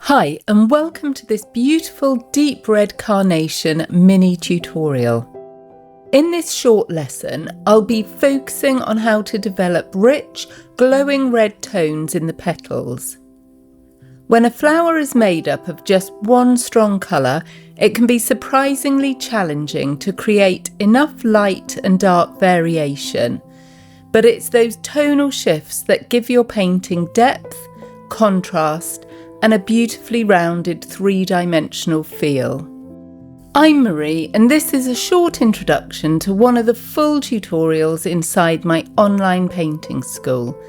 Hi and welcome to this beautiful deep red carnation mini tutorial. In this short lesson, I'll be focusing on how to develop rich, glowing red tones in the petals. When a flower is made up of just one strong colour, it can be surprisingly challenging to create enough light and dark variation. But it's those tonal shifts that give your painting depth, contrast, and a beautifully rounded three-dimensional feel. I'm Marie, and this is a short introduction to one of the full tutorials inside my online painting school.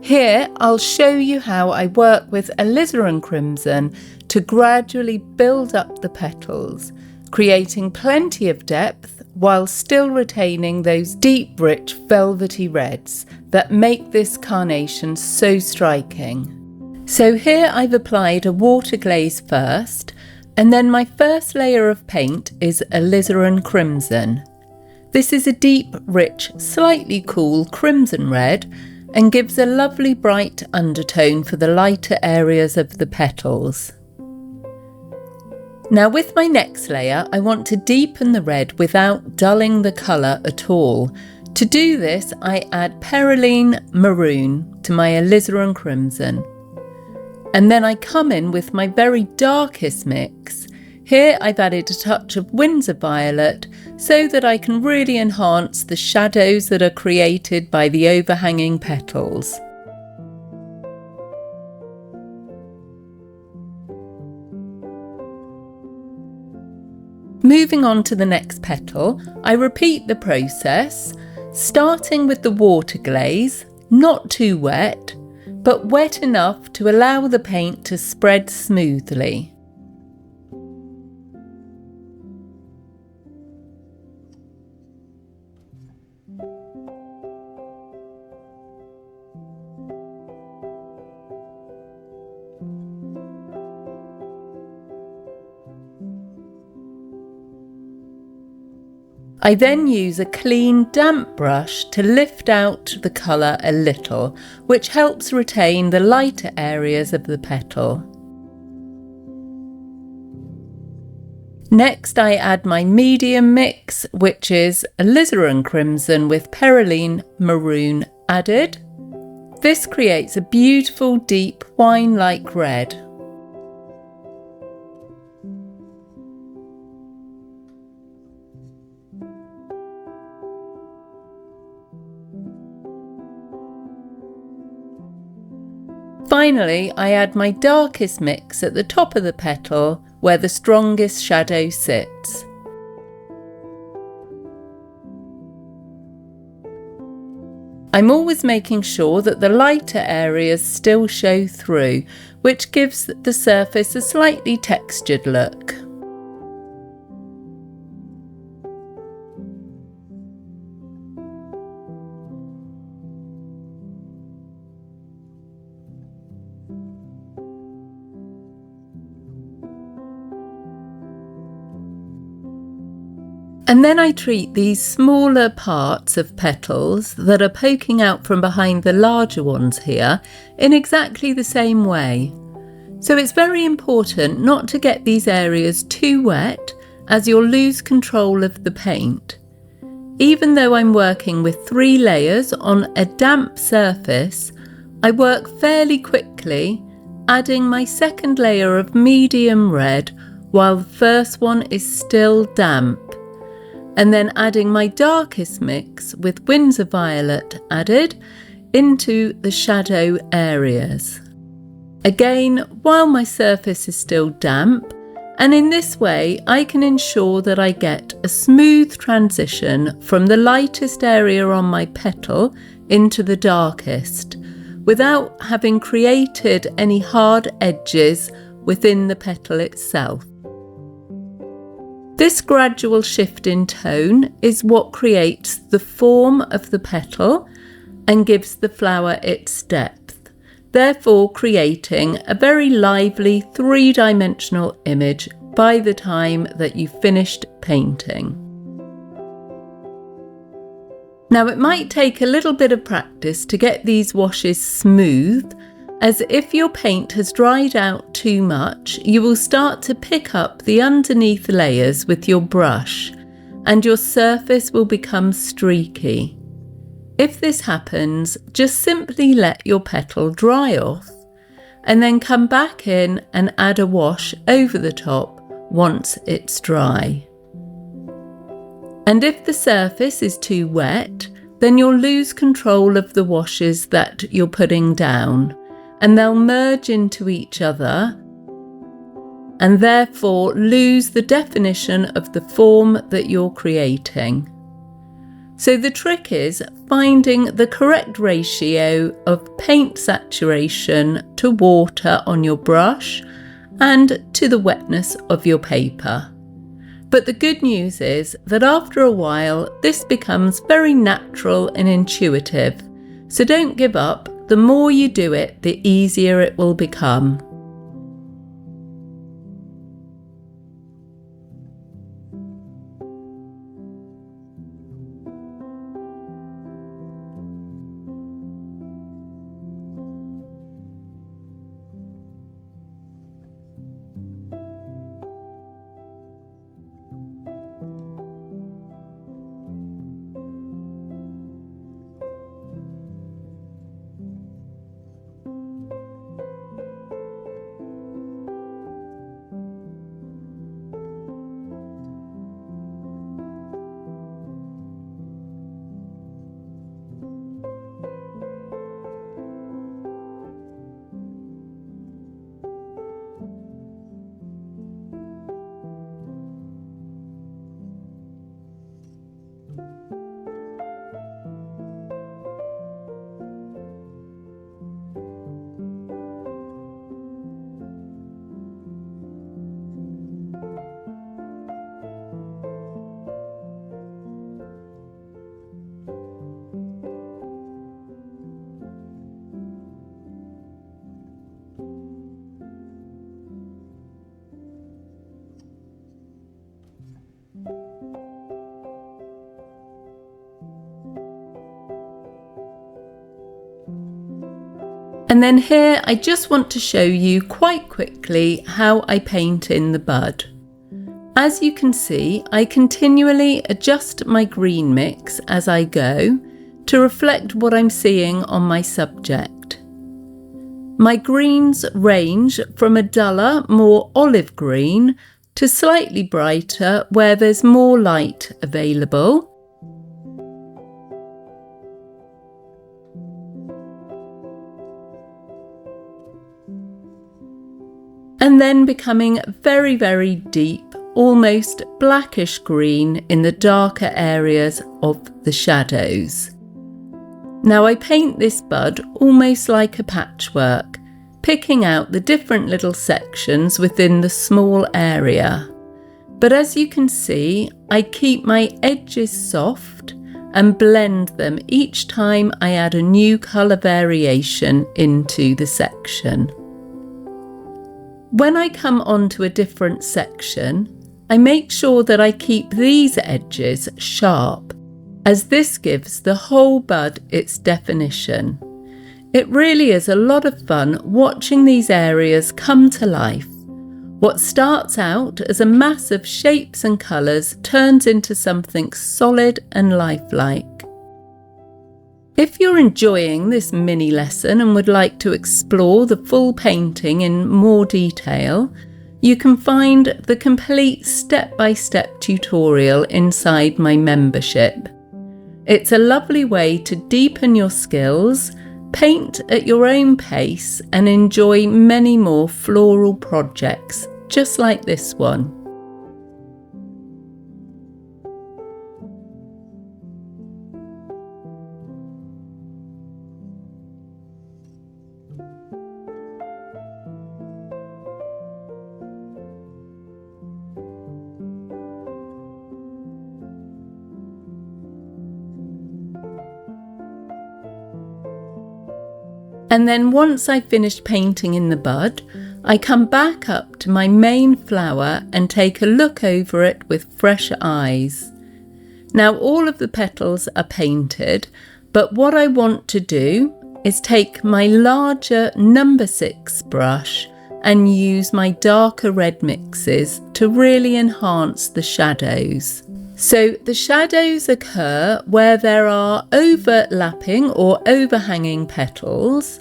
Here I'll show you how I work with Alizarin Crimson to gradually build up the petals, creating plenty of depth while still retaining those deep, rich, velvety reds that make this carnation so striking. So here I've applied a water glaze first, and then my first layer of paint is Alizarin Crimson. This is a deep, rich, slightly cool crimson red and gives a lovely bright undertone for the lighter areas of the petals. Now with my next layer, I want to deepen the red without dulling the colour at all. To do this, I add Perylene Maroon to my Alizarin Crimson. And then I come in with my very darkest mix. Here I've added a touch of Windsor Violet so that I can really enhance the shadows that are created by the overhanging petals. Moving on to the next petal, I repeat the process, starting with the water glaze, not too wet, but wet enough to allow the paint to spread smoothly. I then use a clean, damp brush to lift out the colour a little, which helps retain the lighter areas of the petal. Next, I add my medium mix, which is Alizarin Crimson with Perylene Maroon added. This creates a beautiful, deep, wine-like red. Finally, I add my darkest mix at the top of the petal where the strongest shadow sits. I'm always making sure that the lighter areas still show through, which gives the surface a slightly textured look. And then I treat these smaller parts of petals that are poking out from behind the larger ones here in exactly the same way. So it's very important not to get these areas too wet, as you'll lose control of the paint. Even though I'm working with 3 layers on a damp surface, I work fairly quickly, adding my second layer of medium red while the first one is still damp, and then adding my darkest mix with Windsor Violet added into the shadow areas. Again, while my surface is still damp, and in this way I can ensure that I get a smooth transition from the lightest area on my petal into the darkest, without having created any hard edges within the petal itself. This gradual shift in tone is what creates the form of the petal and gives the flower its depth, therefore creating a very lively three-dimensional image by the time that you've finished painting. Now it might take a little bit of practice to get these washes smooth, as if your paint has dried out too much, you will start to pick up the underneath layers with your brush and your surface will become streaky. If this happens, just simply let your petal dry off and then come back in and add a wash over the top once it's dry. And if the surface is too wet, then you'll lose control of the washes that you're putting down, and they'll merge into each other and therefore lose the definition of the form that you're creating. So the trick is finding the correct ratio of paint saturation to water on your brush and to the wetness of your paper. But the good news is that after a while, this becomes very natural and intuitive. So don't give up. The more you do it, the easier it will become. And then here I just want to show you quite quickly how I paint in the bud. As you can see, I continually adjust my green mix as I go to reflect what I'm seeing on my subject. My greens range from a duller, more olive green to slightly brighter where there's more light available. And then becoming very, very deep, almost blackish green in the darker areas of the shadows. Now I paint this bud almost like a patchwork, picking out the different little sections within the small area. But as you can see, I keep my edges soft and blend them each time I add a new colour variation into the section. When I come onto a different section, I make sure that I keep these edges sharp, as this gives the whole bud its definition. It really is a lot of fun watching these areas come to life. What starts out as a mass of shapes and colours turns into something solid and lifelike. If you're enjoying this mini lesson and would like to explore the full painting in more detail, you can find the complete step-by-step tutorial inside my membership. It's a lovely way to deepen your skills, paint at your own pace, and enjoy many more floral projects, just like this one. And then once I've finished painting in the bud, I come back up to my main flower and take a look over it with fresh eyes. Now all of the petals are painted, but what I want to do is take my larger number 6 brush and use my darker red mixes to really enhance the shadows. So the shadows occur where there are overlapping or overhanging petals,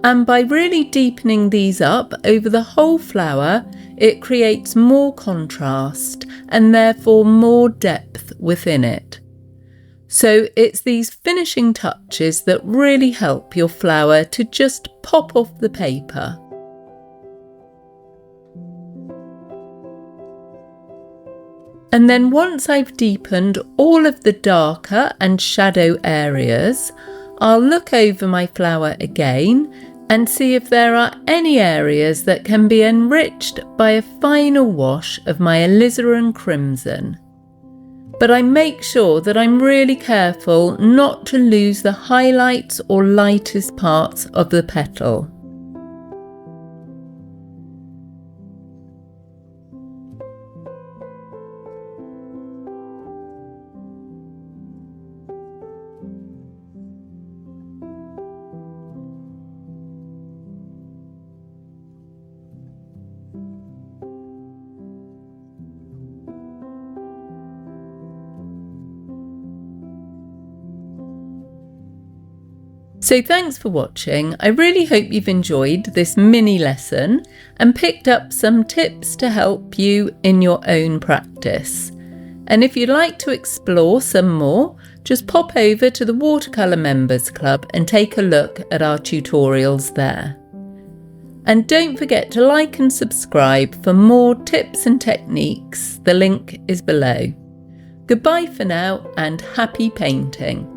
and by really deepening these up over the whole flower, it creates more contrast and therefore more depth within it. So it's these finishing touches that really help your flower to just pop off the paper. And then once I've deepened all of the darker and shadow areas, I'll look over my flower again and see if there are any areas that can be enriched by a final wash of my Alizarin Crimson. But I make sure that I'm really careful not to lose the highlights or lightest parts of the petal. So thanks for watching. I really hope you've enjoyed this mini lesson and picked up some tips to help you in your own practice. And if you'd like to explore some more, just pop over to the Watercolour Members Club and take a look at our tutorials there. And don't forget to like and subscribe for more tips and techniques. The link is below. Goodbye for now and happy painting.